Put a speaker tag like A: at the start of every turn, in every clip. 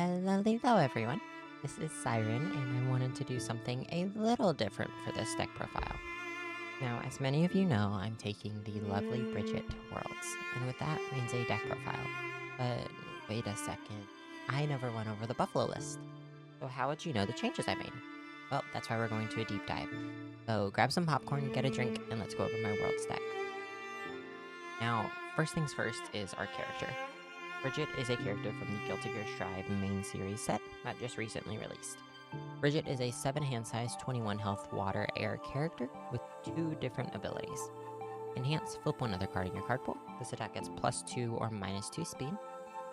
A: Hello, everyone. This is Siren, and I wanted to do something a little different for this deck profile. Now, as many of you know, I'm taking the lovely Bridget to Worlds, and with that means a deck profile. But wait a second, I never went over the Buffalo list. So how would you know the changes I made? Well, that's why we're going to a deep dive. So grab some popcorn, get a drink, and let's go over my Worlds deck. Now, first things first is our character. Bridget is a character from the Guilty Gear Strive main series set that just recently released. Bridget is a 7 hand size, 21 health water air character with 2 different abilities. Enhance, flip one other card in your card pool. This attack gets +2 or -2 speed.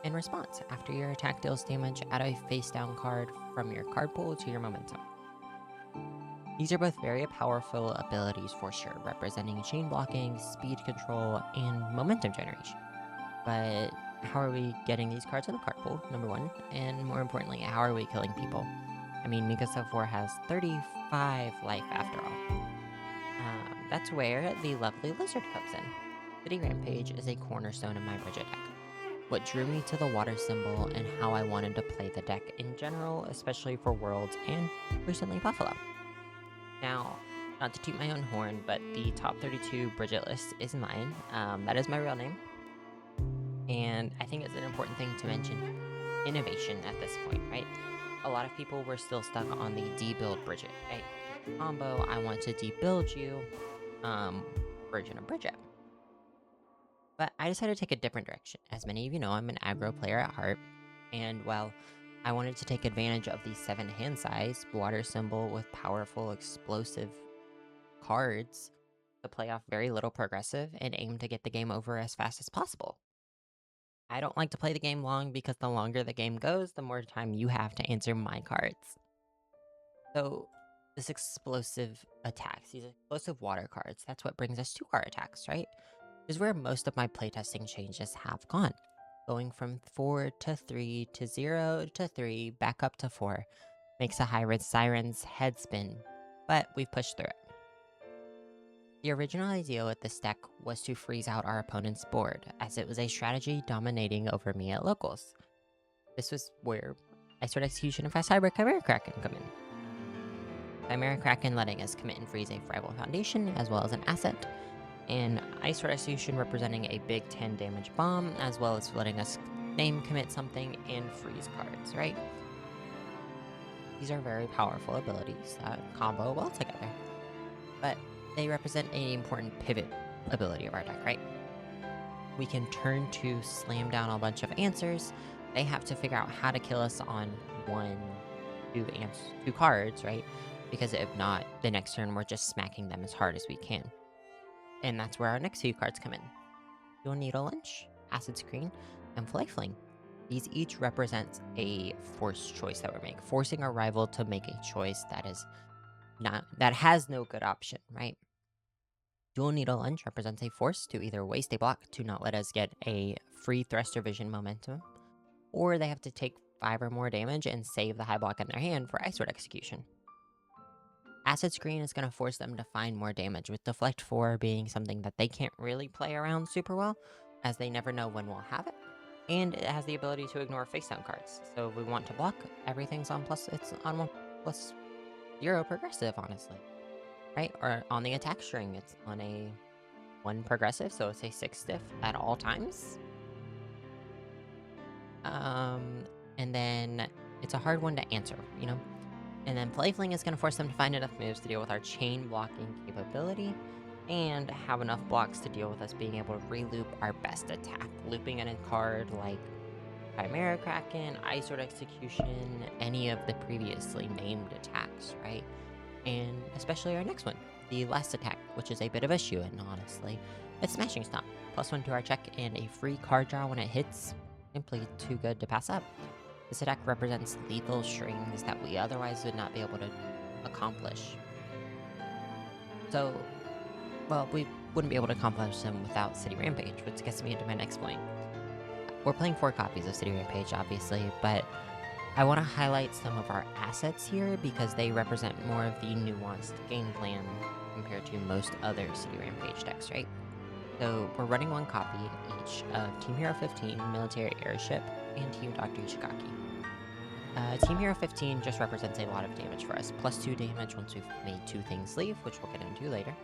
A: And response, after your attack deals damage, add a face down card from your card pool to your momentum. These are both very powerful abilities for sure, representing chain blocking, speed control, and momentum generation. But how are we getting these cards in the card pool, number one? And more importantly, how are we killing people? I mean, Mikasa 4 has 35 life after all. That's where the lovely lizard comes in. City Rampage is a cornerstone of my Bridget deck. What drew me to the water symbol and how I wanted to play the deck in general, especially for Worlds and recently Buffalo. Now, not to toot my own horn, but the top 32 Bridget list is mine. That is my real name. And I think it's an important thing to mention innovation at this point, right? A lot of people were still stuck on the debuild Bridget, right? Combo, I want to debuild you, version of Bridget. But I decided to take a different direction. As many of you know, I'm an aggro player at heart. And while I wanted to take advantage of the 7 hand size water symbol with powerful, explosive cards to play off very little progressive and aim to get the game over as fast as possible. I don't like to play the game long because the longer the game goes, the more time you have to answer my cards. So, this explosive attacks, these explosive water cards, that's what brings us to our attacks, right? Is where most of my playtesting changes have gone. Going from 4 to 3 to 0 to 3, back up to 4, makes a high-red siren's head spin, but we've pushed through it. The original idea with this deck was to freeze out our opponent's board, as it was a strategy dominating over me at locals. This was where Ice Sword Execution and Fast Hybrid Chimera Kraken come in. Chimera Kraken letting us commit and freeze a Rival Foundation, as well as an asset, and Ice Sword Execution representing a big 10 damage bomb, as well as letting us name commit something and freeze cards, right? These are very powerful abilities that combo well together. But they represent an important pivot ability of our deck, right? We can turn to slam down a bunch of answers. They have to figure out how to kill us on 2 cards, right? Because if not, the next turn we're just smacking them as hard as we can. And that's where our next few cards come in. Dual Needle Lunch, Acid Screen, and Flayfling. These each represent a forced choice that we make, forcing our rival to make a choice that has no good option, right? Dual Needle Lunge represents a force to either waste a block to not let us get a free Thruster Vision momentum, or they have to take 5 or more damage and save the high block in their hand for Ice Sword Execution. Acid Screen is going to force them to find more damage, with Deflect 4 being something that they can't really play around super well, as they never know when we'll have it. And it has the ability to ignore face-down cards, so if we want to block, everything's on it's on 1+0 progressive, honestly. Right? Or on the attack string, it's on a 1 progressive, so it's a 6 stiff at all times. And then it's a hard one to answer, you know? And then Playfling is going to force them to find enough moves to deal with our chain blocking capability and have enough blocks to deal with us being able to re-loop our best attack, looping in a card like Chimera Kraken, Ice Sword Execution, any of the previously named attacks, right? And especially our next one, the last attack, which is a bit of issue, and honestly, it's Smashing Stomp. +1 to our check and a free card draw when it hits. Simply too good to pass up. This attack represents lethal strings that we otherwise would not be able to accomplish. So, well, we wouldn't be able to accomplish them without City Rampage, which gets me into my next point. We're playing 4 copies of City Rampage, obviously, but I want to highlight some of our assets here because they represent more of the nuanced game plan compared to most other City Rampage decks, right? So we're running 1 copy each of Team Hero 15, Military Airship, and Team Dr. Ishigaki. Team Hero 15 just represents a lot of damage for us. Plus 2 damage once we've made 2 things leave, which we'll get into later.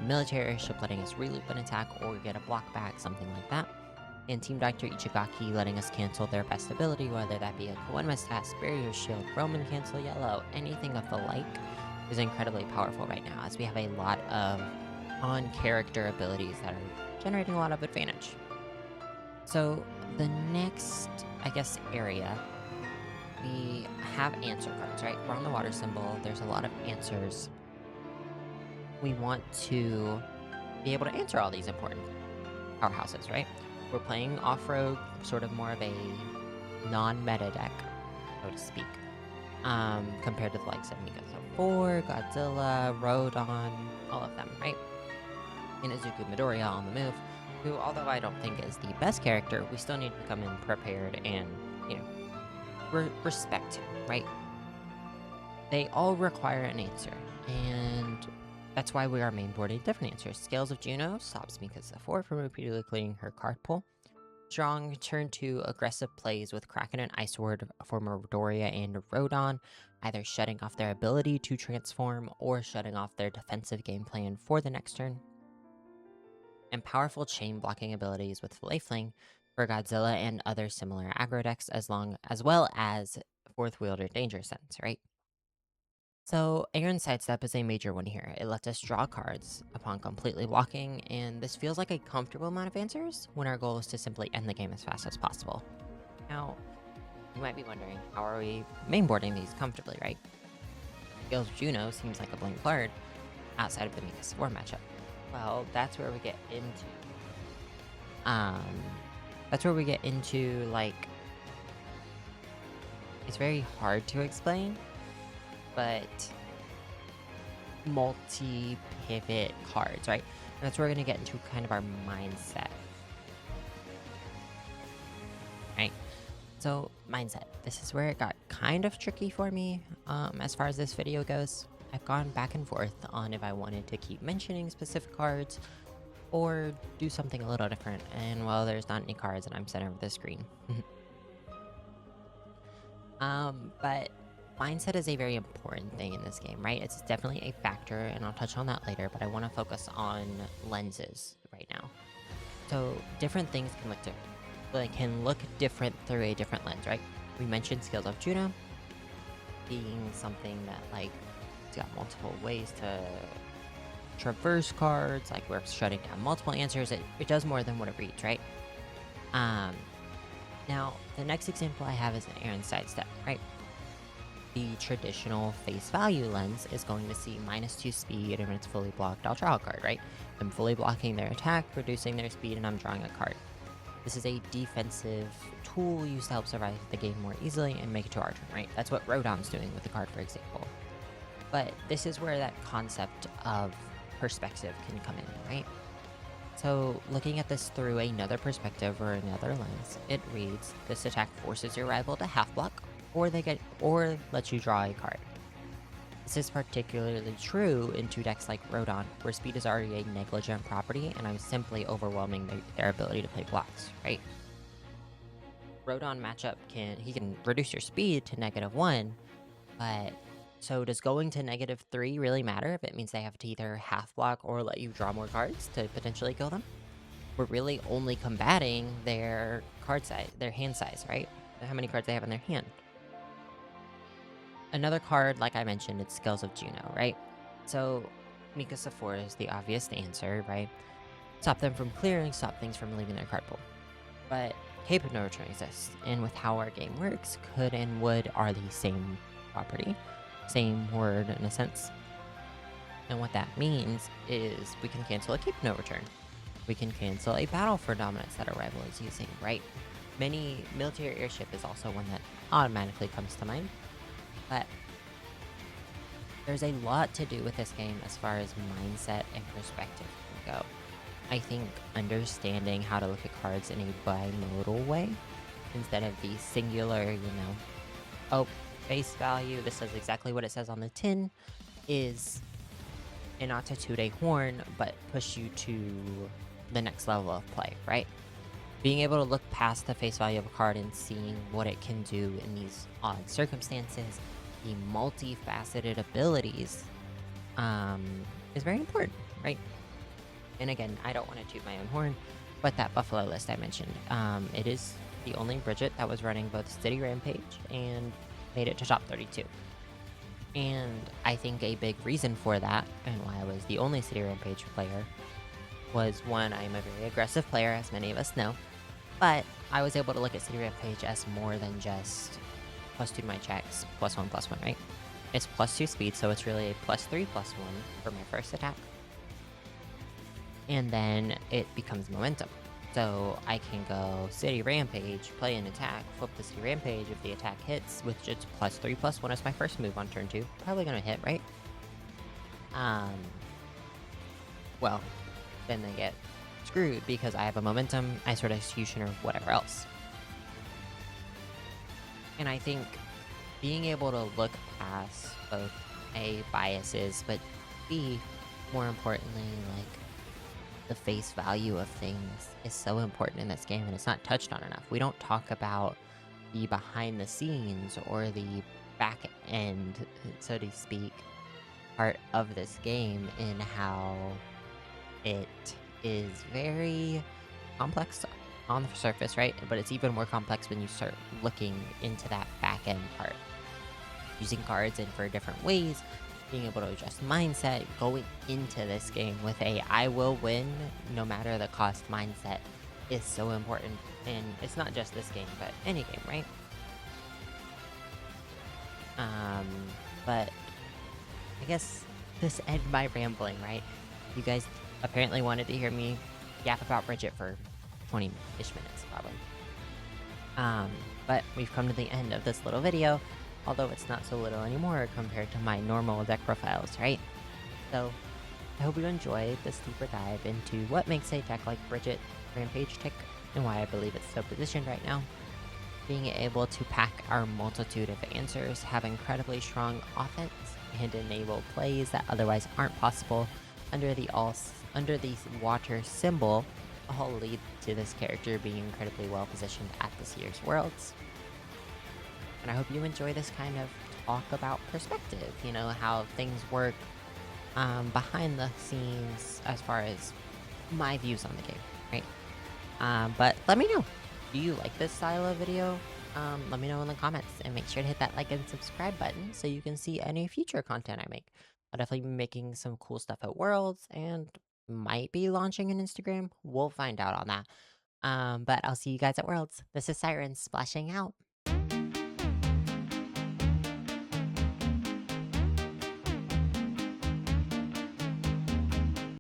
A: Military airship letting us reloop an attack or get a block back, something like that. And Team Dr. Ichigaki letting us cancel their best ability, whether that be a Koenma Stat, Barrier Shield, Roman Cancel Yellow, anything of the like, is incredibly powerful right now, as we have a lot of on-character abilities that are generating a lot of advantage. So the next, I guess, area, we have answer cards, right? We're on the water symbol, there's a lot of answers. We want to be able to answer all these important powerhouses, right? We're playing off-road, sort of more of a non-meta deck, so to speak, compared to the likes of Mikasa 4, Godzilla, Rodon, all of them, right? Inazuku Midoriya on the move, who, although I don't think is the best character, we still need to come in prepared and, you know, respect him, right? They all require an answer, and that's why we are mainboarding different answers. Scales of Juno stops Mikasa 4 from repeatedly clearing her card pool. Strong turn to aggressive plays with Kraken and Ice Word for Midoriya and Rodon, either shutting off their ability to transform or shutting off their defensive game plan for the next turn. And powerful chain blocking abilities with Flayfling for Godzilla and other similar aggro decks, as well as fourth wielder Danger Sense, right? So, Aaron's Sidestep is a major one here. It lets us draw cards upon completely blocking, and this feels like a comfortable amount of answers when our goal is to simply end the game as fast as possible. Now, you might be wondering, how are we mainboarding these comfortably, right? Scales of Juno seems like a blank card outside of the Mikasa 4 matchup. Well, that's where we get into, like, it's very hard to explain, but multi-pivot cards, right? And that's where we're going to get into kind of our mindset. Right? So, mindset. This is where it got kind of tricky for me as far as this video goes. I've gone back and forth on if I wanted to keep mentioning specific cards or do something a little different. And, well, there's not any cards and I'm center of the screen. But mindset is a very important thing in this game, right? It's definitely a factor, and I'll touch on that later, but I want to focus on lenses right now. So different things can look different through a different lens, right? We mentioned Scales of Juno being something that, like, it's got multiple ways to traverse cards, like we're shutting down multiple answers. It does more than what it reads, right? Now, the next example I have is an Aaron Sidestep, right? The traditional face value lens is going to see -2 speed, and when it's fully blocked, I'll draw a card, right? I'm fully blocking their attack, reducing their speed, and I'm drawing a card. This is a defensive tool used to help survive the game more easily and make it to our turn, right? That's what Rodon's doing with the card, for example. But this is where that concept of perspective can come in, right? So, looking at this through another perspective or another lens, it reads, this attack forces your rival to half block, or lets you draw a card. This is particularly true in two decks like Rodon, where speed is already a negligent property, and I'm simply overwhelming their ability to play blocks, right? Rodon matchup can reduce your speed to -1, but so does going to -3 really matter if it means they have to either half block or let you draw more cards to potentially kill them? We're really only combating their card size, their hand size, right? How many cards they have in their hand. Another card, like I mentioned, it's Scales of Juno, right? So, Mikasa 4 is the obvious answer, right? Stop them from clearing, stop things from leaving their card pool. But Cape of No Return exists, and with how our game works, could and would are the same property, same word in a sense. And what that means is we can cancel a Cape of No Return. We can cancel a Battle for Dominance that our rival is using, right? Military airship is also one that automatically comes to mind. But there's a lot to do with this game as far as mindset and perspective can go. I think understanding how to look at cards in a bimodal way, instead of the singular, oh, face value, this says exactly what it says on the tin, is an not to toot a horn, but push you to the next level of play, right? being able to look past the face value of a card and seeing what it can do in these odd circumstances, the multifaceted abilities, is very important, right? And again, I don't want to toot my own horn, but that Buffalo list I mentioned, it is the only Bridget that was running both City Rampage and made it to top 32. And I think a big reason for that, and why I was the only City Rampage player, was one, I'm a very aggressive player, as many of us know, but I was able to look at City Rampage as more than just +2 to my checks, +1/+1, right? It's +2 speed, so it's really a +3/+1 for my first attack. And then it becomes momentum. So I can go City Rampage, play an attack, flip the City Rampage. If the attack hits, which it's +3/+1 as my first move on turn 2, probably gonna hit, right? Um, well, then they get screwed because I have a momentum, I sort of execution, or whatever else. And I think being able to look past both A, biases, but B, more importantly, like the face value of things is so important in this game, and it's not touched on enough. We don't talk about the behind the scenes or the back end, so to speak, part of this game, in how it is very complex on the surface, right? But it's even more complex when you start looking into that back end part. Using cards in for different ways, being able to adjust mindset, going into this game with a I will win no matter the cost mindset is so important. And it's not just this game, but any game, right? Um, but I guess this end my rambling, right? You guys apparently wanted to hear me yap about Bridget for 20-ish minutes, probably. But we've come to the end of this little video, although it's not so little anymore compared to my normal deck profiles, right? So, I hope you enjoyed this deeper dive into what makes a deck like Bridget Rampage tick, and why I believe it's so positioned right now. Being able to pack our multitude of answers, have incredibly strong offense, and enable plays that otherwise aren't possible under the water symbol, all lead to this character being incredibly well positioned at this year's Worlds. And I hope you enjoy this kind of talk about perspective, you know, how things work behind the scenes as far as my views on the game, right? But let me know. Do you like this style of video? Let me know in the comments, and make sure to hit that like and subscribe button so you can see any future content I make. I'll definitely be making some cool stuff at Worlds, and might be launching an Instagram. We'll find out on that. But I'll see you guys at Worlds. This is Siren splashing out.